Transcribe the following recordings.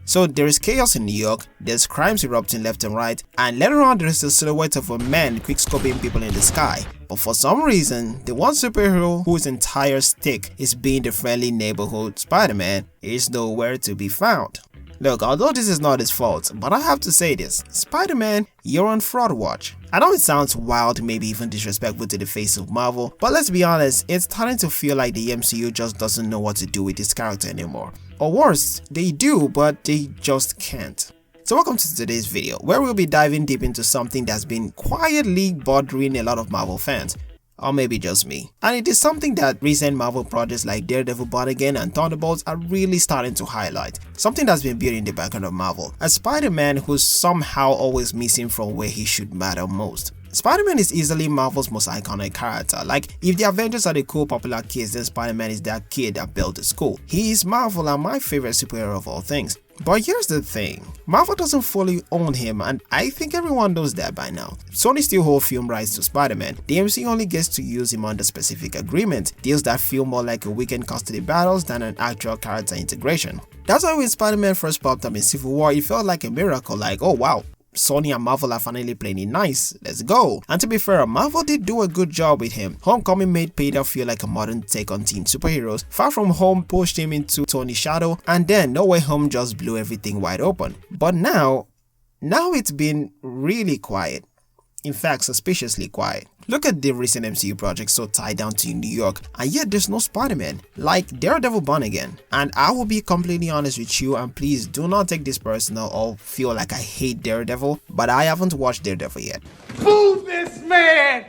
So there is chaos in New York, there's crimes erupting left and right, and later on there is the silhouette of a man quickscoping people in the sky. But for some reason, the one superhero whose entire stick is being the friendly neighborhood Spider-Man is nowhere to be found. Look, although this is not his fault, but I have to say this, Spider-Man, you're on fraud watch. I know it sounds wild, maybe even disrespectful to the face of Marvel, but let's be honest, it's starting to feel like the MCU just doesn't know what to do with this character anymore. Or worse, they do, but they just can't. So welcome to today's video, where we'll be diving deep into something that's been quietly bothering a lot of Marvel fans. Or maybe just me. And it is something that recent Marvel projects like Daredevil, Born Again and Thunderbolts are really starting to highlight. Something that's been built in the background of Marvel. A Spider-Man who's somehow always missing from where he should matter most. Spider-Man is easily Marvel's most iconic character. Like, if the Avengers are the cool popular kids, then Spider-Man is that kid that built the school. He is Marvel and my favorite superhero of all things. But here's the thing, Marvel doesn't fully own him, and I think everyone knows that by now. Sony still holds film rights to Spider-Man. The MCU only gets to use him under specific agreement, deals that feel more like a weekend custody battles than an actual character integration. That's why when Spider-Man first popped up in Civil War, it felt like a miracle, like, oh wow, Sony and Marvel are finally playing it nice, let's go. And to be fair, Marvel did do a good job with him. Homecoming made Peter feel like a modern take on teen superheroes. Far From Home pushed him into Tony's shadow, and then No Way Home just blew everything wide open. But now it's been really quiet. In fact, suspiciously quiet. Look at the recent MCU projects so tied down to New York, and yet there's no Spider-Man, like Daredevil, Born Again. And I will be completely honest with you, and please do not take this personal or feel like I hate Daredevil, but I haven't watched Daredevil yet. Boo this man!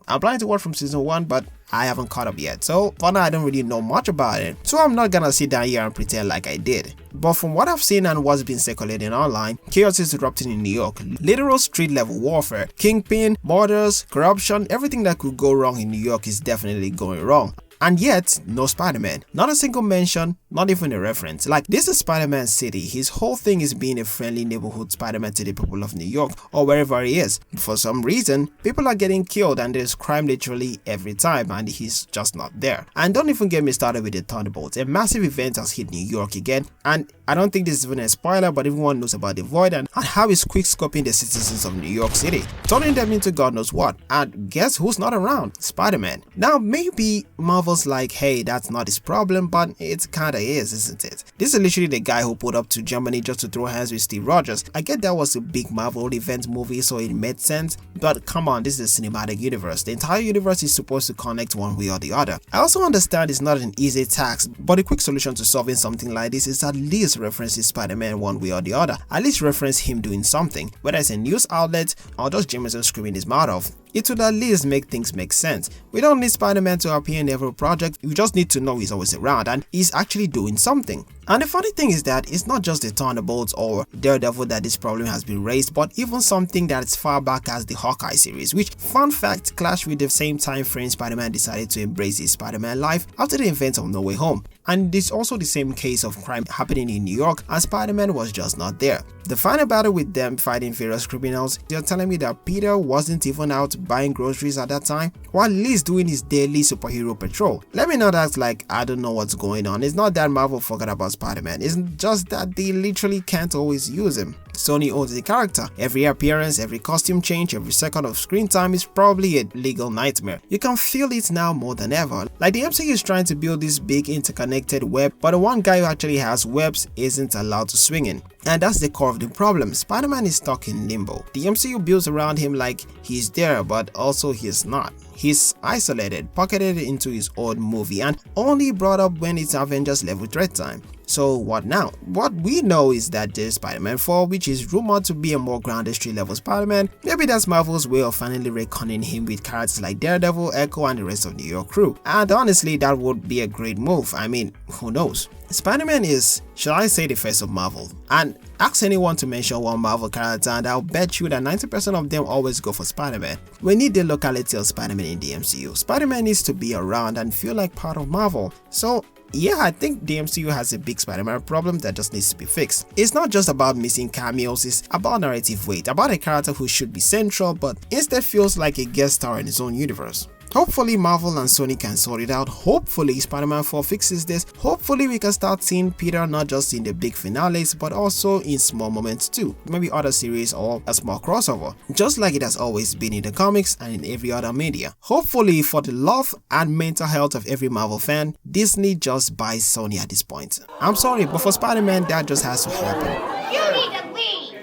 I'm planning to watch from season 1, but I haven't caught up yet, so for now I don't really know much about it, so I'm not gonna sit down here and pretend like I did. But from what I've seen and what's been circulating online, chaos is erupting in New York, literal street level warfare, kingpin, murders, corruption, everything that could go wrong in New York is definitely going wrong. And yet, no Spider-Man. Not a single mention, not even a reference. Like, this is Spider-Man's city. His whole thing is being a friendly neighborhood Spider-Man to the people of New York or wherever he is. For some reason, people are getting killed and there's crime literally every time and he's just not there. And don't even get me started with the Thunderbolts. A massive event has hit New York again, and I don't think this is even a spoiler, but everyone knows about the Void and how he's quickscoping the citizens of New York City, turning them into God knows what. And guess who's not around? Spider-Man. Now maybe Marvel's like, hey, that's not his problem, but it kinda is, isn't it? This is literally the guy who pulled up to Germany just to throw hands with Steve Rogers. I get that was a big Marvel event movie, so it made sense, but come on, this is a cinematic universe. The entire universe is supposed to connect one way or the other. I also understand it's not an easy task, but a quick solution to solving something like this is at least reference Spider-Man one way or the other. At least reference him doing something, whether it's a news outlet or just Jameson screaming his mouth off. It would at least make things make sense. We don't need Spider-Man to appear in every project, we just need to know he's always around and he's actually doing something. And the funny thing is that it's not just the Thunderbolts or Daredevil that this problem has been raised, but even something that is far back as the Hawkeye series, which, fun fact, clashed with the same time frame Spider-Man decided to embrace his Spider-Man life after the event of No Way Home. And it's also the same case of crime happening in New York and Spider-Man was just not there. The final battle with them fighting various criminals, you're telling me that Peter wasn't even out buying groceries at that time, or at least doing his daily superhero patrol. Let me not act like I don't know what's going on. It's not that Marvel forgot about Spider-Man, it's just that they literally can't always use him. Sony owns the character. Every appearance, every costume change, every second of screen time is probably a legal nightmare. You can feel it now more than ever. Like, the MCU is trying to build this big interconnected web, but the one guy who actually has webs isn't allowed to swing in. And that's the core of the problem. Spider-Man is stuck in limbo. The MCU builds around him like he's there, but also he's not. He's isolated, pocketed into his own movie, and only brought up when it's Avengers level threat time. So what now? What we know is that there's Spider-Man 4, which is rumored to be a more grounded street-level Spider-Man. Maybe that's Marvel's way of finally reckoning him with characters like Daredevil, Echo, and the rest of New York crew. And honestly, that would be a great move. I mean, who knows? Spider-Man is, should I say, the face of Marvel. And ask anyone to mention one Marvel character and I'll bet you that 90% of them always go for Spider-Man. We need the locality of Spider-Man in the MCU. Spider-Man needs to be around and feel like part of Marvel. So yeah, I think the MCU has a big Spider-Man problem that just needs to be fixed. It's not just about missing cameos, it's about narrative weight, about a character who should be central but instead feels like a guest star in his own universe. Hopefully Marvel and Sony can sort it out. Hopefully Spider-Man 4 fixes this. Hopefully we can start seeing Peter not just in the big finales but also in small moments too. Maybe other series or a small crossover, just like it has always been in the comics and in every other media. Hopefully, for the love and mental health of every Marvel fan, Disney just buys Sony at this point. I'm sorry, but for Spider-Man that just has to happen.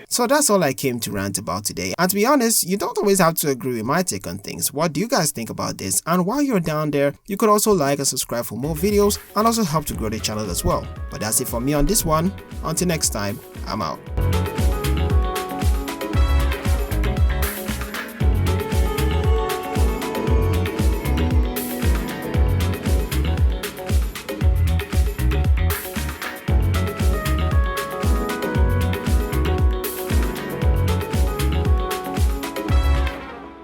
So that's all I came to rant about today. And to be honest, you don't always have to agree with my take on things. What do you guys think about this? And while you're down there, you could also like and subscribe for more videos and also help to grow the channel as well. But that's it from me on this one. Until next time, I'm out.